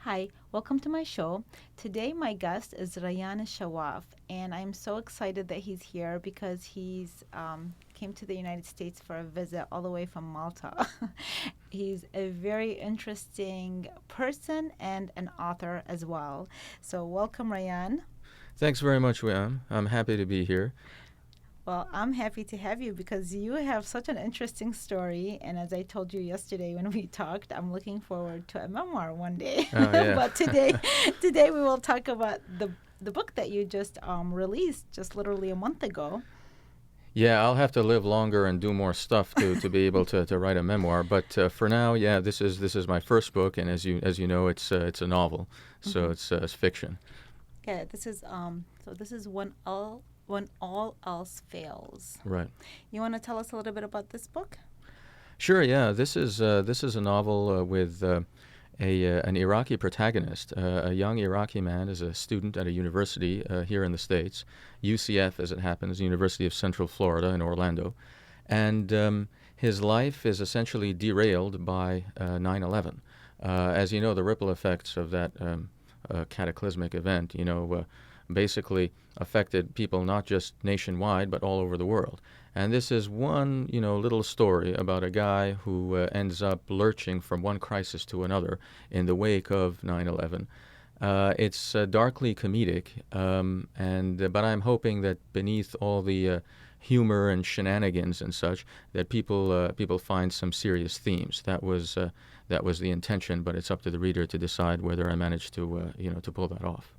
Hi, welcome to my show. Today, my guest is Rayyan Al-Shawaf, and I'm so excited that he's here because he's came to the United States for a visit all the way from Malta. He's a very interesting person and an author as well. So, welcome, Rayyan. Thanks very much, William. I'm happy to be here. Well, I'm happy to have you because you have such an interesting story. And as I told you yesterday when we talked, I'm looking forward to a memoir one day. Oh, yeah. But today we will talk about the book that you just released just literally a month ago. Yeah, I'll have to live longer and do more stuff to be able to write a memoir. But for now, yeah, this is my first book, and as you know, it's a novel, so Hmm. it's fiction. Okay, this is when all else fails. Right. You want to tell us a little bit about this book? Sure. Yeah. This is a novel with an Iraqi protagonist. A young Iraqi man is a student at a university here in the States, UCF as it happens, University of Central Florida in Orlando, and his life is essentially derailed by 9/11. As you know, the ripple effects of that cataclysmic event, basically affected people not just nationwide but all over the world. And this is one, little story about a guy who ends up lurching from one crisis to another in the wake of 9/11. It's darkly comedic, and but I'm hoping that beneath all the humor and shenanigans and such, that people find some serious themes. That was the intention, but it's up to the reader to decide whether I managed to pull that off.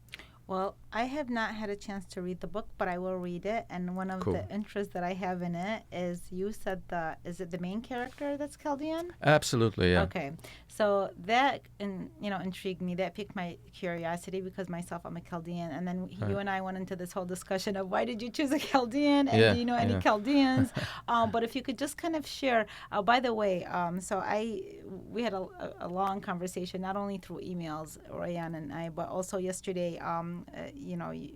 Well, I have not had a chance to read the book, but I will read it. And one of the Cool. interests that I have in it is you said is it the main character that's Chaldean? Absolutely, yeah. Okay, so that intrigued me. That piqued my curiosity because myself, I'm a Chaldean, and then Right. you and I went into this whole discussion of why did you choose a Chaldean, and Yeah, do you know any yeah. Chaldeans? But if you could just kind of share. By the way, we had a long conversation, not only through emails, Rayyan and I, but also yesterday.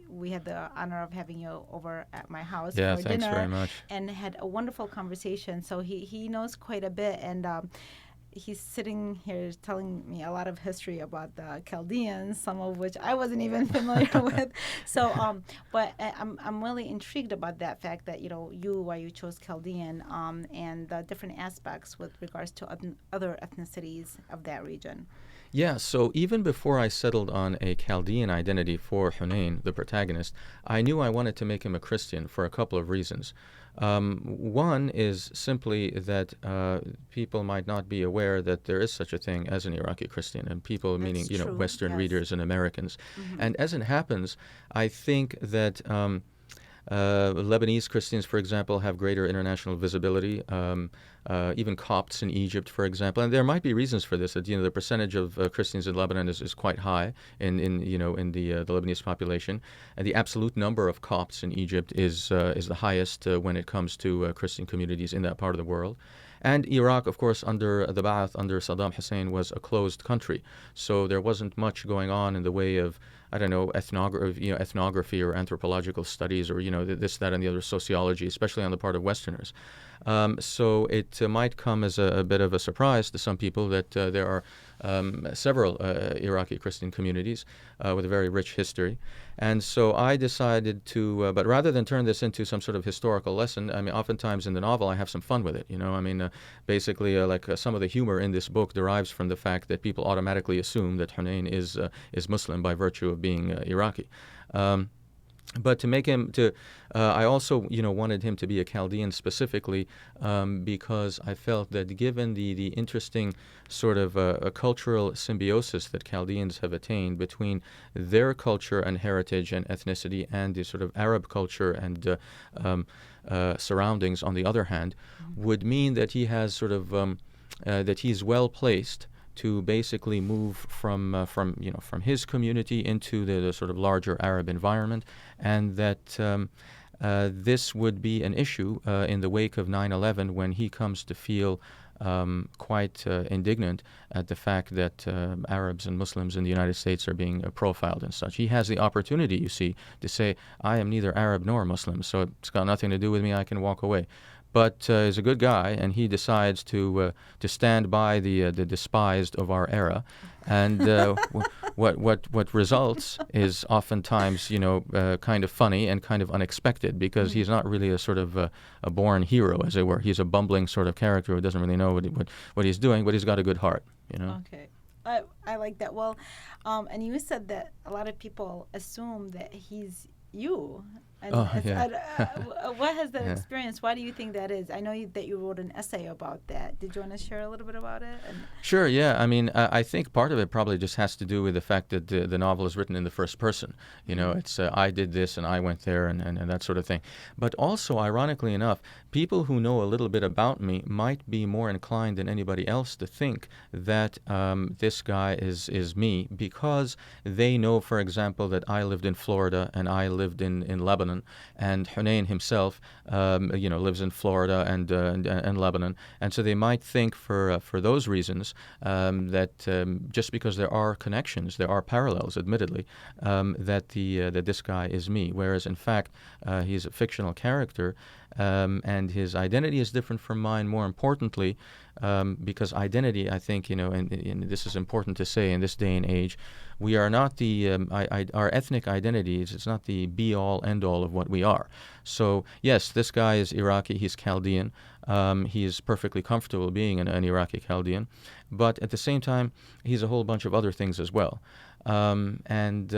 We had the honor of having you over at my house Yeah, for thanks very dinner, much. and had a wonderful conversation. So he knows quite a bit, and he's sitting here telling me a lot of history about the Chaldeans, some of which I wasn't even familiar with. So, but I'm really intrigued about that fact that why you chose Chaldean, and the different aspects with regards to other ethnicities of that region. Yeah, so even before I settled on a Chaldean identity for Hunayn, the protagonist, I knew I wanted to make him a Christian for a couple of reasons. One is simply that people might not be aware that there is such a thing as an Iraqi Christian, and people, meaning, That's true. Western Yes. readers and Americans. Hmm. And as it happens, I think that Lebanese Christians, for example, have greater international visibility. Even Copts in Egypt, for example, and there might be reasons for this. That the percentage of Christians in Lebanon is quite high in the Lebanese population, and the absolute number of Copts in Egypt is the highest when it comes to Christian communities in that part of the world. And Iraq, of course, under the Ba'ath, under Saddam Hussein, was a closed country, so there wasn't much going on in the way of, I don't know, ethnography or anthropological studies, or this, that, and the other, sociology, especially on the part of Westerners. So it might come as a bit of a surprise to some people that there are several Iraqi Christian communities with a very rich history. And so I decided but rather than turn this into some sort of historical lesson, I mean, oftentimes in the novel I have some fun with it. I mean, basically, some of the humor in this book derives from the fact that people automatically assume that Hunayn is Muslim by virtue of being Iraqi. But to make him I also wanted him to be a Chaldean specifically because I felt that given the interesting sort of a cultural symbiosis that Chaldeans have attained between their culture and heritage and ethnicity and the sort of Arab culture and surroundings on the other hand, would mean that he has sort of that he's well placed to basically move from his community into the sort of larger Arab environment, and that this would be an issue in the wake of 9/11 when he comes to feel quite indignant at the fact that Arabs and Muslims in the United States are being profiled and such. He has the opportunity, you see, to say, I am neither Arab nor Muslim, so it's got nothing to do with me, I can walk away. but is a good guy, and he decides to stand by the despised of our era, and what results is oftentimes kind of funny and kind of unexpected, because he's not really a sort of a born hero, as it were. He's a bumbling sort of character who doesn't really know what he's doing, but he's got a good heart. Okay. I like that. Well, and you said that a lot of people assume that he's you. And what has that experience? Why do you think that is? I know that you wrote an essay about that. Did you want to share a little bit about it? Sure, yeah. I mean, I think part of it probably just has to do with the fact that the novel is written in the first person. It's I did this and I went there and that sort of thing. But also, ironically enough, people who know a little bit about me might be more inclined than anybody else to think that this guy is me, because they know, for example, that I lived in Florida and I lived in Lebanon, and Hunayn himself, lives in Florida and Lebanon, and so they might think for those reasons that just because there are connections, there are parallels, admittedly, that this guy is me, whereas in fact he's a fictional character, and his identity is different from mine. More importantly, because identity, I think, and this is important to say in this day and age, we are not our ethnic identities, it's not the be-all, end-all of what we are. So, yes, this guy is Iraqi, he's Chaldean, he is perfectly comfortable being an Iraqi Chaldean, but at the same time, he's a whole bunch of other things as well. And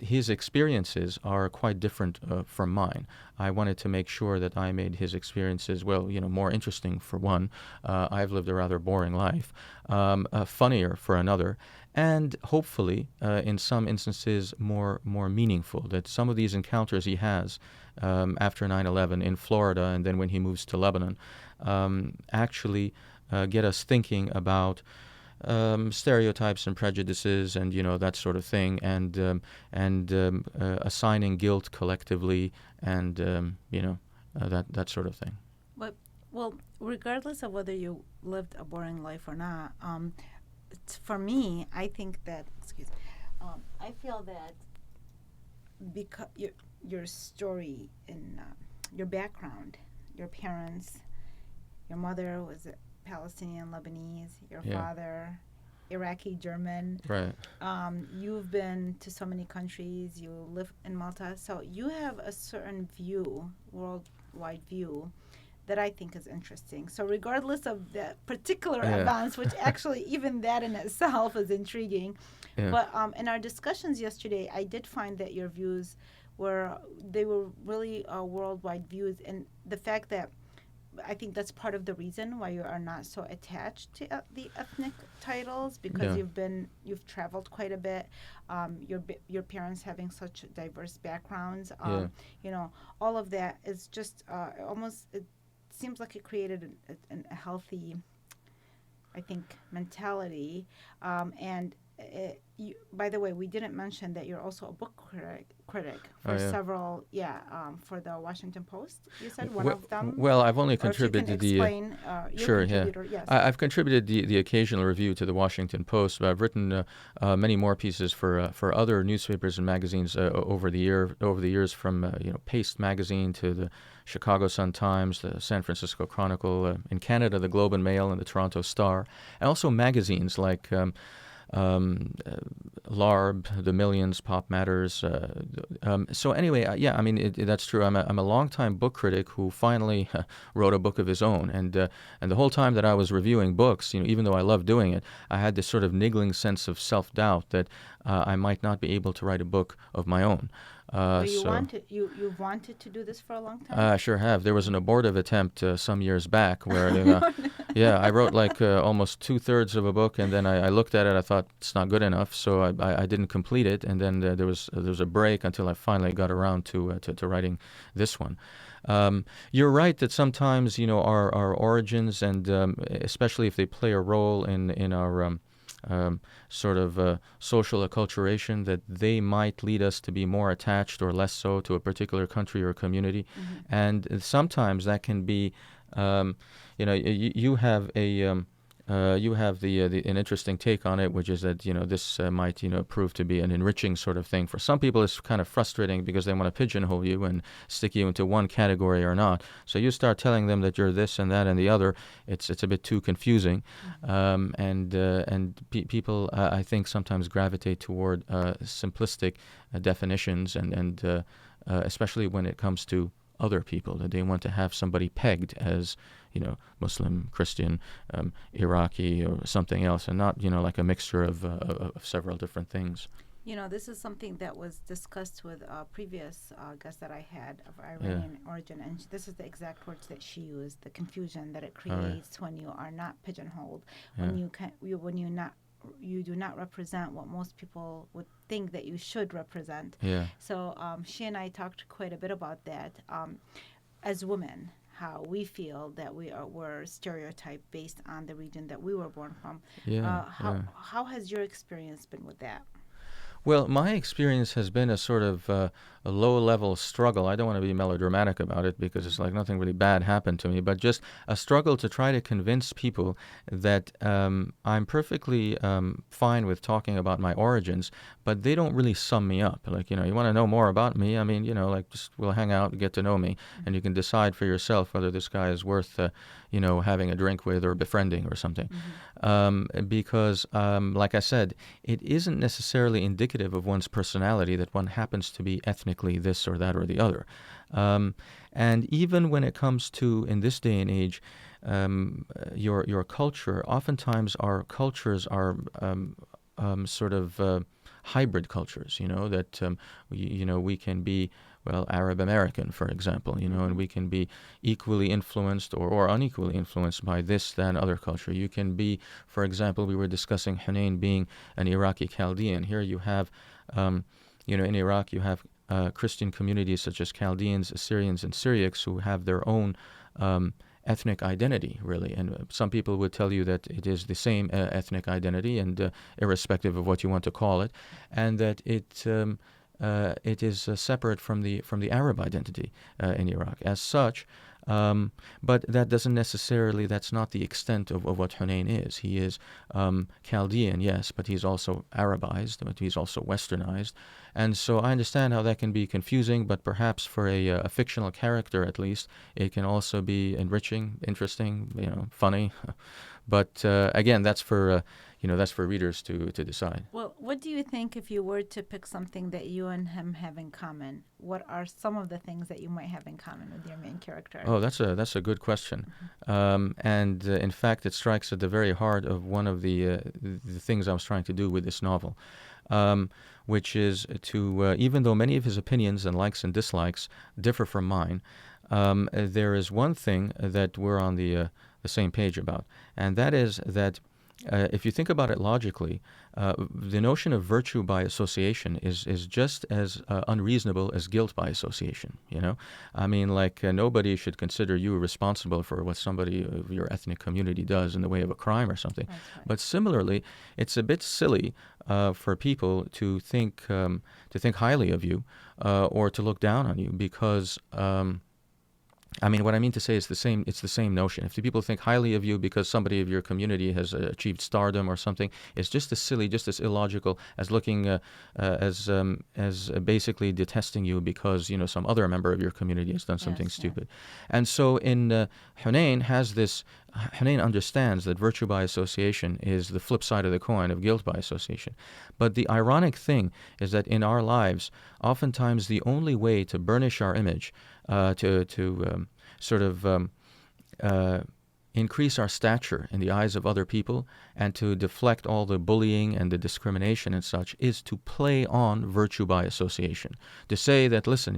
his experiences are quite different from mine. I wanted to make sure that I made his experiences, more interesting for one. I've lived a rather boring life. Funnier for another. And hopefully, in some instances, more meaningful. That some of these encounters he has after 9/11 in Florida, and then when he moves to Lebanon, actually get us thinking about stereotypes and prejudices, and that sort of thing, and assigning guilt collectively, and that sort of thing. But well, regardless of whether you lived a boring life or not, for me, I think that I feel that because your story and your background, your parents, your mother was Palestinian-Lebanese, your father, Iraqi-German. Right. You've been to so many countries. You live in Malta. So you have a certain view, worldwide view, that I think is interesting. So regardless of the particular events, which actually even that in itself is intriguing, but in our discussions yesterday, I did find that your views were really worldwide views, and the fact that I think that's part of the reason why you are not so attached to the ethnic titles, because you've traveled quite a bit. Your parents having such diverse backgrounds, all of that is just almost. It seems like it created a healthy, I think, mentality. And by the way, we didn't mention that you're also a book critic for several, for the Washington Post. You said one of them. Well, I've only contributed Yes. I've contributed the occasional review to the Washington Post, but I've written many more pieces for other newspapers and magazines over the years, from Paste magazine to the Chicago Sun-Times, the San Francisco Chronicle, in Canada, the Globe and Mail and the Toronto Star, and also magazines like LARB, The Millions, Pop Matters. So anyway, I mean, that's true. I'm a longtime book critic who finally wrote a book of his own, and the whole time that I was reviewing books, even though I loved doing it, I had this sort of niggling sense of self-doubt that I might not be able to write a book of my own. You've wanted to do this for a long time? I sure have. There was an abortive attempt some years back where, I wrote like almost 2/3 of a book, and then I looked at it. I thought it's not good enough, so I didn't complete it. And then there was a break until I finally got around to writing this one. You're right that sometimes our origins, and especially if they play a role in our sort of social acculturation, that they might lead us to be more attached or less so to a particular country or community. And sometimes that can be, you have You have an interesting take on it, which is that this might prove to be an enriching sort of thing. For some people, it's kind of frustrating because they want to pigeonhole you and stick you into one category or not. So you start telling them that you're this and that and the other. It's a bit too confusing, people I think sometimes gravitate toward simplistic definitions and especially when it comes to other people, that they want to have somebody pegged as Muslim, Christian, Iraqi, or something else, and not like a mixture of several different things. This is something that was discussed with a previous guest that I had of Iranian origin, and this is the exact words that she used: the confusion that it creates when you are not pigeonholed, when you do not represent what most people would think that you should represent. Yeah. So she and I talked quite a bit about that. As women, how we feel that we're stereotyped based on the region that we were born from. How has your experience been with that? Well, my experience has been a sort of a low-level struggle. I don't want to be melodramatic about it because it's like nothing really bad happened to me, but just a struggle to try to convince people that I'm perfectly fine with talking about my origins, but they don't really sum me up. Like, you want to know more about me? I mean, like just we'll hang out and get to know me, and you can decide for yourself whether this guy is worth, having a drink with or befriending or something. Because, like I said, it isn't necessarily indicative of one's personality that one happens to be ethnically this or that or the other. And even when it comes to, in this day and age, your culture, oftentimes our cultures are sort of hybrid cultures, that we can be, well, Arab American, for example, and we can be equally influenced or unequally influenced by this, that, and other culture. You can be, for example, we were discussing Hunayn being an Iraqi Chaldean. Here you have, in Iraq, you have Christian communities such as Chaldeans, Assyrians, and Syriacs who have their own ethnic identity, really. And some people would tell you that it is the same ethnic identity, and irrespective of what you want to call it, and that it is separate from the Arab identity in Iraq. As such, but that doesn't necessarily, that's not the extent of what Hunayn is. He is Chaldean, yes, but he's also Arabized, but he's also Westernized. And so I understand how that can be confusing, but perhaps for a fictional character at least, it can also be enriching, interesting, funny. But again, that's for readers to decide. Well, what do you think if you were to pick something that you and him have in common? What are some of the things that you might have in common with your main character? Oh, that's a good question, and in fact, it strikes at the very heart of one of the things I was trying to do with this novel, which is to even though many of his opinions and likes and dislikes differ from mine, there is one thing that we're on the same page about, and that is that if you think about it logically, the notion of virtue by association is just as unreasonable as guilt by association. I mean, like nobody should consider you responsible for what somebody of your ethnic community does in the way of a crime or something. Right. But similarly, it's a bit silly for people to think highly of you or to look down on you because. I mean, what I mean to say is it's the same notion. If the people think highly of you because somebody of your community has achieved stardom or something, it's just as silly, just as illogical as looking as basically detesting you because some other member of your community has done something stupid. And so in Hunayn understands that virtue by association is the flip side of the coin of guilt by association. But the ironic thing is that in our lives, oftentimes the only way to burnish our image, to increase our stature in the eyes of other people and to deflect all the bullying and the discrimination and such is to play on virtue by association. To say that, listen,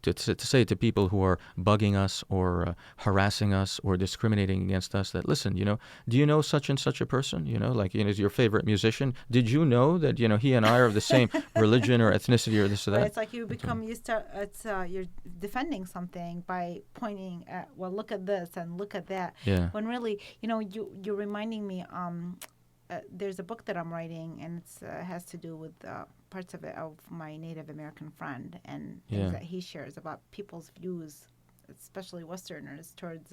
to say to people who are bugging us or harassing us or discriminating against us that, listen, do you know such and such a person? Is your favorite musician? Did you know that, he and I are of the same religion or ethnicity or this or that? But it's like you're defending something by pointing at, well, look at this and look at that. Yeah. When really, you're reminding me, there's a book that I'm writing, and it has to do with parts of it of my Native American friend and things that he shares about people's views especially Westerners, towards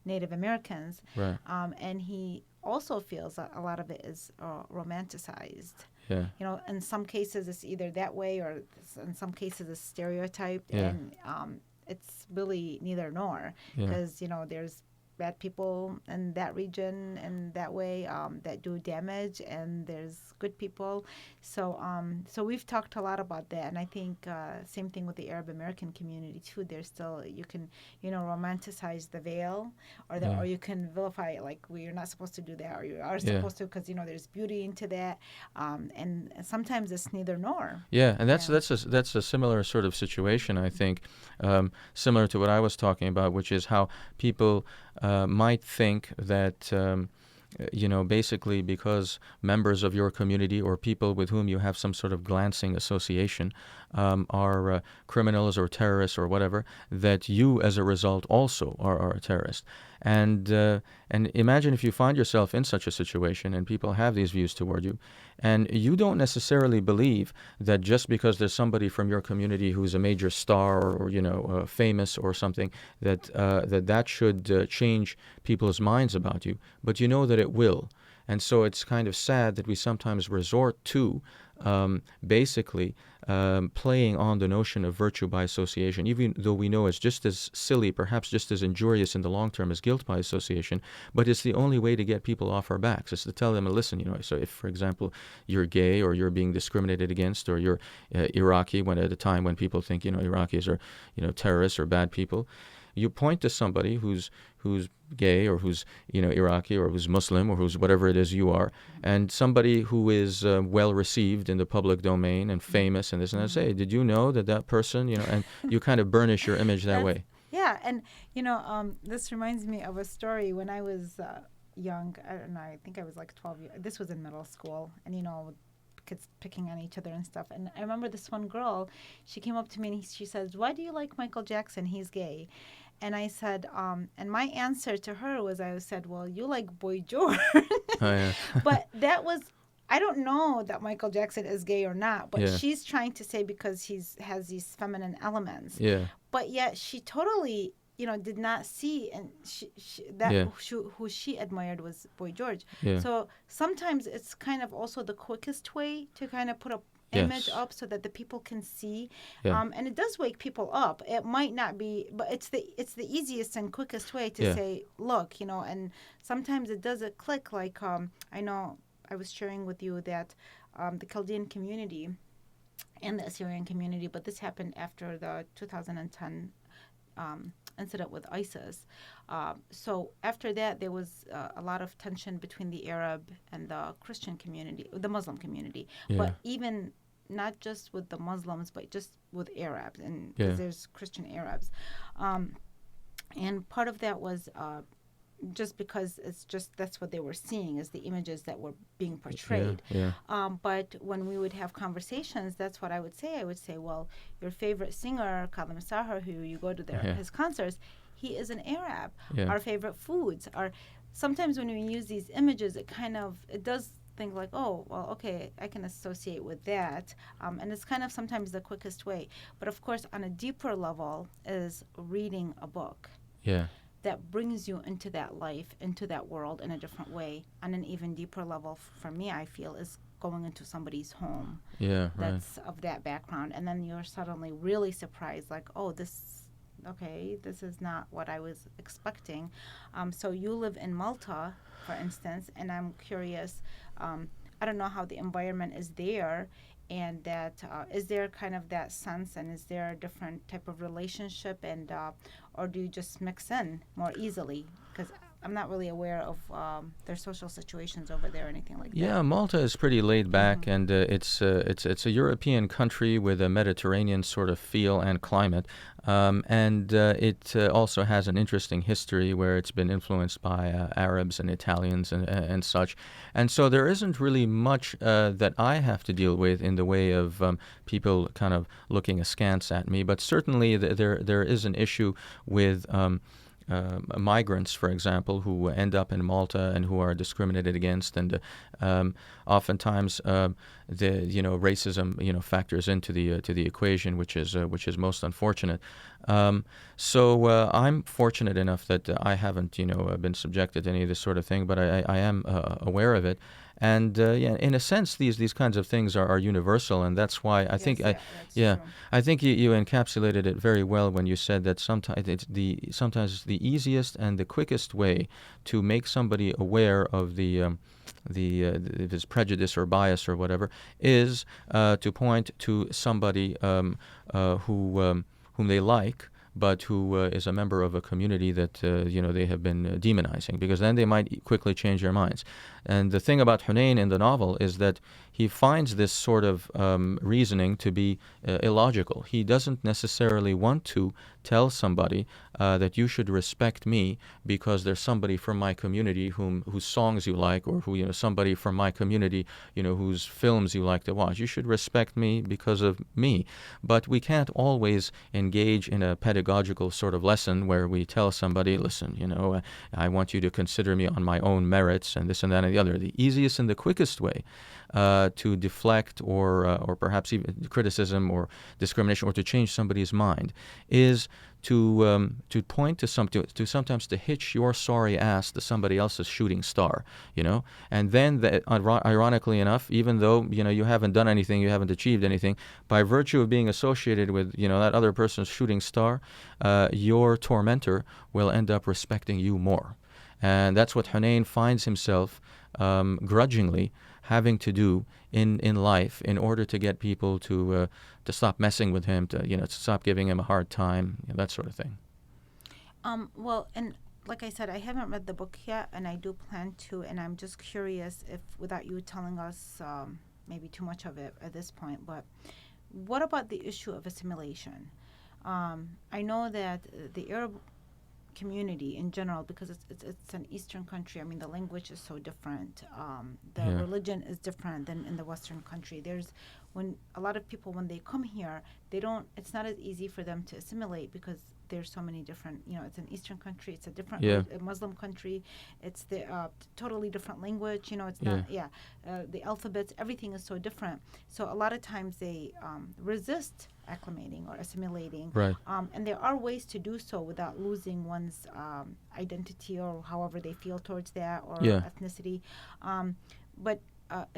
Native Americans. Right. And he also feels that a lot of it is romanticized. Yeah. In some cases it's either that way, or in some cases it's stereotyped, Yeah. and it's really neither nor, Yeah. because there's bad people in that region and that way that do damage, and there's good people. So we've talked a lot about that, and I think same thing with the Arab American community too. There's still, you can romanticize the veil, or you can vilify it, like you're not supposed to do that, or you are supposed to, because there's beauty into that, and sometimes it's neither nor. Yeah, and that's a similar sort of situation, I think, similar to what I was talking about, which is how people might think that basically because members of your community or people with whom you have some sort of glancing association are criminals or terrorists or whatever, that you as a result also are a terrorist. And imagine if you find yourself in such a situation and people have these views toward you, and you don't necessarily believe that just because there's somebody from your community who's a major star or famous or something, that should change people's minds about you, but you know that it will. And so it's kind of sad that we sometimes resort to basically playing on the notion of virtue by association, even though we know it's just as silly, perhaps just as injurious in the long term as guilt by association, but it's the only way to get people off our backs, is to tell them, listen, so if, for example, you're gay or you're being discriminated against, or you're Iraqi, when at a time when people think, Iraqis are, terrorists or bad people, you point to somebody who's gay, or who's Iraqi, or who's Muslim, or who's whatever it is you are, and somebody who is well received in the public domain and famous and this and that. Say, did you know that person, and you kind of burnish your image that way. Yeah, and this reminds me of a story when I was young. I don't know. I think I was like 12 years. This was in middle school, and kids picking on each other and stuff. And I remember this one girl. She came up to me and she says, "Why do you like Michael Jackson? He's gay." And I said, and my answer to her was, I said, "Well, you like Boy George." Oh, yeah. But that was, I don't know that Michael Jackson is gay or not, but Yeah. she's trying to say because has these feminine elements. Yeah. But yet she totally, did not see, and who she admired was Boy George. Yeah. So sometimes it's kind of also the quickest way to kind of put a Yes. image up so that the people can see, Yeah. and it does wake people up. It might not be, but it's the easiest and quickest way to Yeah. say, look, and sometimes it does a click. Like I know I was sharing with you that the Chaldean community and the Assyrian community, but this happened after the 2010 incident with ISIS. So after that, there was a lot of tension between the Arab and the Christian community, the Muslim community. Yeah. But even not just with the Muslims, but just with Arabs, and because there's Christian Arabs. And part of that was just because that's what they were seeing, is the images that were being portrayed. Yeah. But when we would have conversations, that's what I would say. I would say, well, your favorite singer, Kazem Sahar, who you go to his concerts, he is an Arab. Yeah. Our favorite foods are, sometimes when we use these images, it does think like, oh, well, okay, I can associate with that. And it's kind of sometimes the quickest way. But of course, on a deeper level is reading a book. Yeah. That brings you into that life, into that world in a different way. On an even deeper level, for me, I feel, is going into somebody's home. Yeah. That's of that background. And then you're suddenly really surprised, like, oh, this is not what I was expecting. So you live in Malta, for instance, and I'm curious, I don't know how the environment is there, and that is there kind of that sense, and is there a different type of relationship, and or do you just mix in more easily? Because I'm not really aware of their social situations over there or anything like that. Yeah, Malta is pretty laid back, and it's a European country with a Mediterranean sort of feel and climate, and it also has an interesting history where it's been influenced by Arabs and Italians and such, and so there isn't really much that I have to deal with in the way of people kind of looking askance at me, but certainly there is an issue with migrants, for example, who end up in Malta and who are discriminated against, and oftentimes racism factors into the equation, which is most unfortunate. So I'm fortunate enough that I haven't been subjected to any of this sort of thing, but I am aware of it. And in a sense, these kinds of things are universal, and that's why I think That's true. I think you encapsulated it very well when you said that sometimes the easiest and the quickest way to make somebody aware of if it's prejudice or bias or whatever is to point to somebody whom they like, but who is a member of a community that they have been demonizing, because then they might quickly change their minds. And the thing about Hunayn in the novel is that he finds this sort of reasoning to be illogical. He doesn't necessarily want to tell somebody that you should respect me because there's somebody from my community whose songs you like, or who somebody from my community whose films you like to watch. You should respect me because of me. But we can't always engage in a pedagogical sort of lesson where we tell somebody, listen, I want you to consider me on my own merits and this and that and the other. The easiest and the quickest way to deflect or perhaps even criticism or discrimination, or to change somebody's mind, is to point to sometimes to hitch your sorry ass to somebody else's shooting star, and then ironically enough, even though you haven't done anything, you haven't achieved anything, by virtue of being associated with that other person's shooting star, your tormentor will end up respecting you more. And that's what Hunayn finds himself grudgingly having to do in life in order to get people to stop messing with him, to stop giving him a hard time, that sort of thing. Well, and like I said, I haven't read the book yet, and I do plan to, and I'm just curious if, without you telling us maybe too much of it at this point, but what about the issue of assimilation? I know that the Arab community in general, because it's an Eastern country. I mean, the language is so different. The religion is different than in the Western country. When a lot of people, when they come here, it's not as easy for them to assimilate because there's so many different, it's an Eastern country, it's a different a Muslim country, it's the totally different language, it's not, the alphabets, everything is so different. So a lot of times they resist acclimating or assimilating. Right. And there are ways to do so without losing one's identity or however they feel towards that, or ethnicity. But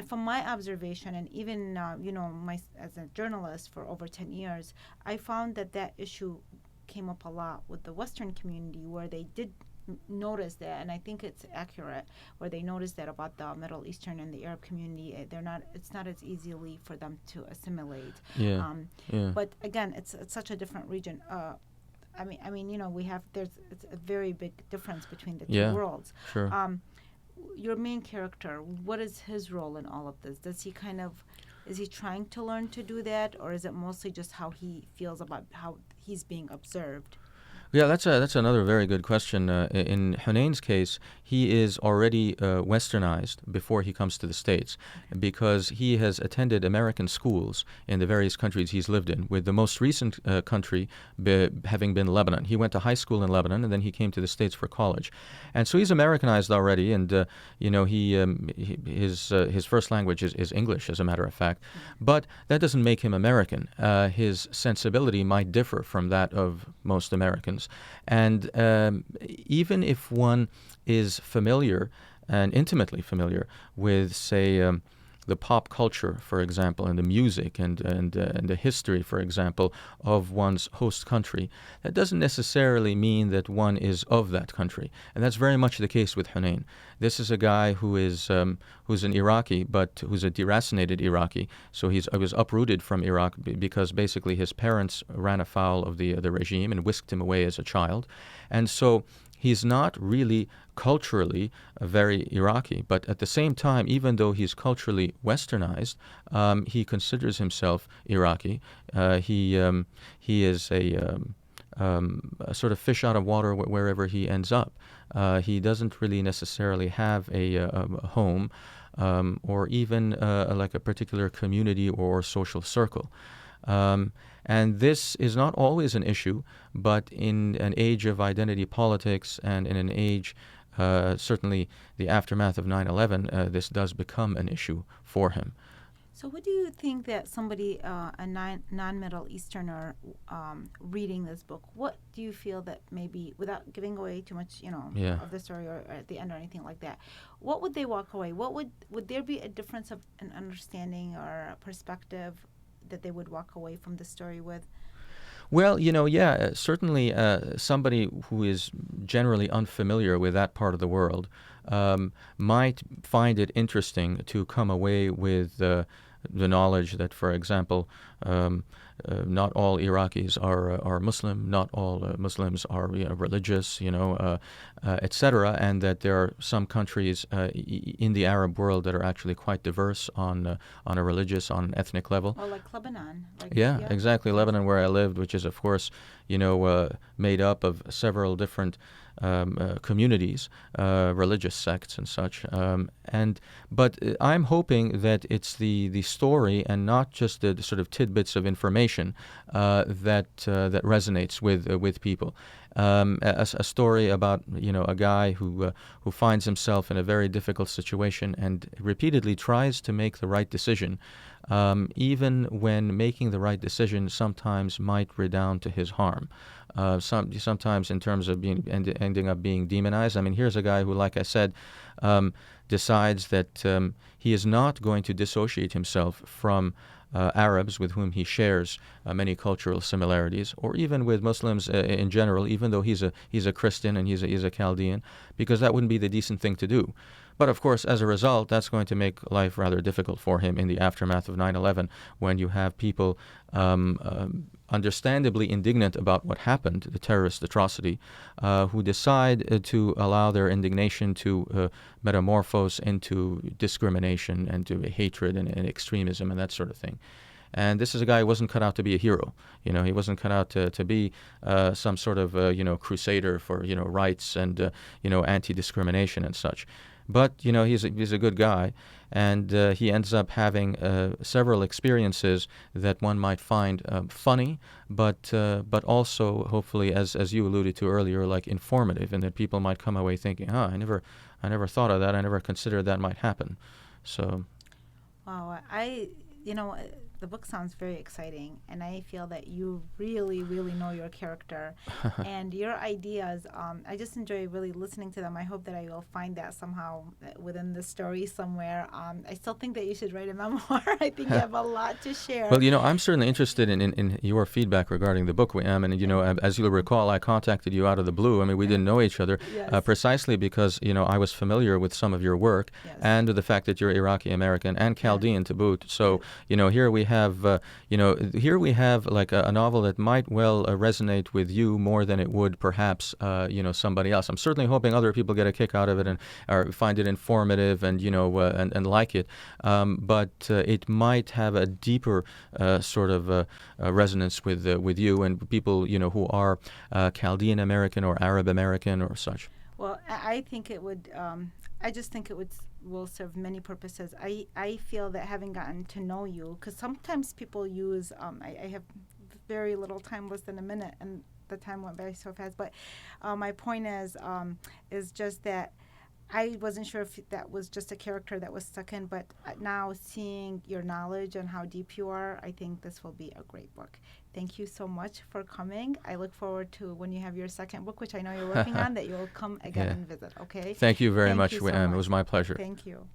from my observation, and even as a journalist for over 10 years, I found that issue came up a lot with the Western community, where they did notice that, and I think it's accurate, where they noticed that about the Middle Eastern and the Arab community, it's not as easily for them to assimilate. But again, it's such a different region. It's a very big difference between the two worlds. Sure. Your main character, what is his role in all of this? Is he trying to learn to do that, or is it mostly just how he feels about how he's being observed? Yeah, that's another very good question. In Hunayn's case, he is already westernized before he comes to the States, because he has attended American schools in the various countries he's lived in, with the most recent country having been Lebanon. He went to high school in Lebanon, and then he came to the States for college. And so he's Americanized already, and his first language is English, as a matter of fact. But that doesn't make him American. His sensibility might differ from that of most Americans. And even if one is familiar and intimately familiar with, say, the pop culture, for example, and the music and the history, for example, of one's host country, that doesn't necessarily mean that one is of that country. And that's very much the case with Hunayn. This is a guy who's an Iraqi, but who's a deracinated Iraqi. So he was uprooted from Iraq because basically his parents ran afoul of the regime and whisked him away as a child. And so he's not really culturally very Iraqi, but at the same time, even though he's culturally westernized, he considers himself Iraqi. He is a sort of fish out of water wherever he ends up. He doesn't really necessarily have a home or even like a particular community or social circle. And this is not always an issue, but in an age of identity politics and in an age, certainly the aftermath of 9/11, this does become an issue for him. So, what do you think that somebody, a non-Middle Easterner, reading this book, what do you feel that maybe, without giving away too much, Yeah. of the story or at the end or anything like that, what would they walk away? What would there be a difference of an understanding or a perspective that they would walk away from the story with? Well, yeah, certainly somebody who is generally unfamiliar with that part of the world might find it interesting to come away with the knowledge that, for example, not all Iraqis are Muslim, not all Muslims are religious, etc., and that there are some countries in the Arab world that are actually quite diverse on a religious, on an ethnic level. Well, like Lebanon. Yeah, exactly. Lebanon, where I lived, which is, of course, made up of several different communities, religious sects and such. But I'm hoping that it's the story and not just the sort of tidbits of information that resonates with people. A story about a guy who finds himself in a very difficult situation and repeatedly tries to make the right decision, even when making the right decision sometimes might redound to his harm. Sometimes in terms of ending up being demonized. I mean, here's a guy who, like I said, decides that he is not going to dissociate himself from Arabs with whom he shares many cultural similarities, or even with Muslims in general, even though he's a Christian and he's a Chaldean, because that wouldn't be the decent thing to do. But of course, as a result, that's going to make life rather difficult for him in the aftermath of 9/11, when you have people understandably indignant about what happened, the terrorist atrocity, who decide to allow their indignation to metamorphose into discrimination and to hatred and extremism and that sort of thing. And this is a guy who wasn't cut out to be a hero. He wasn't cut out to be some sort of crusader for rights and anti-discrimination and such. But he's a good guy, and he ends up having several experiences that one might find funny, but also hopefully, as you alluded to earlier, like informative, and that people might come away thinking, I never thought of that. I never considered that might happen. So, wow, the book sounds very exciting, and I feel that you really, really know your character and your ideas. I just enjoy really listening to them. I hope that I will find that somehow within the story somewhere. I still think that you should write a memoir. I think you have a lot to share. Well, I'm certainly interested in your feedback regarding the book, and as you'll recall, I contacted you out of the blue. I mean, we didn't know each other precisely because I was familiar with some of your work and the fact that you're Iraqi-American and Chaldean to boot. So, here we have like a novel that might well resonate with you more than it would perhaps somebody else. I'm certainly hoping other people get a kick out of it or find it informative and and like it. But it might have a deeper sort of resonance with you and people who are Chaldean American or Arab American or such. Well, I think it would. I just think it will serve many purposes. I feel that having gotten to know you, because sometimes people use, I have very little time, less than a minute, and the time went by so fast. But my point is just that I wasn't sure if that was just a character that was stuck in, but now seeing your knowledge and how deep you are, I think this will be a great book. Thank you so much for coming. I look forward to when you have your second book, which I know you're working on, that you'll come again and visit, okay? Thank you very Thank much, you so It much. was my pleasure. Thank you.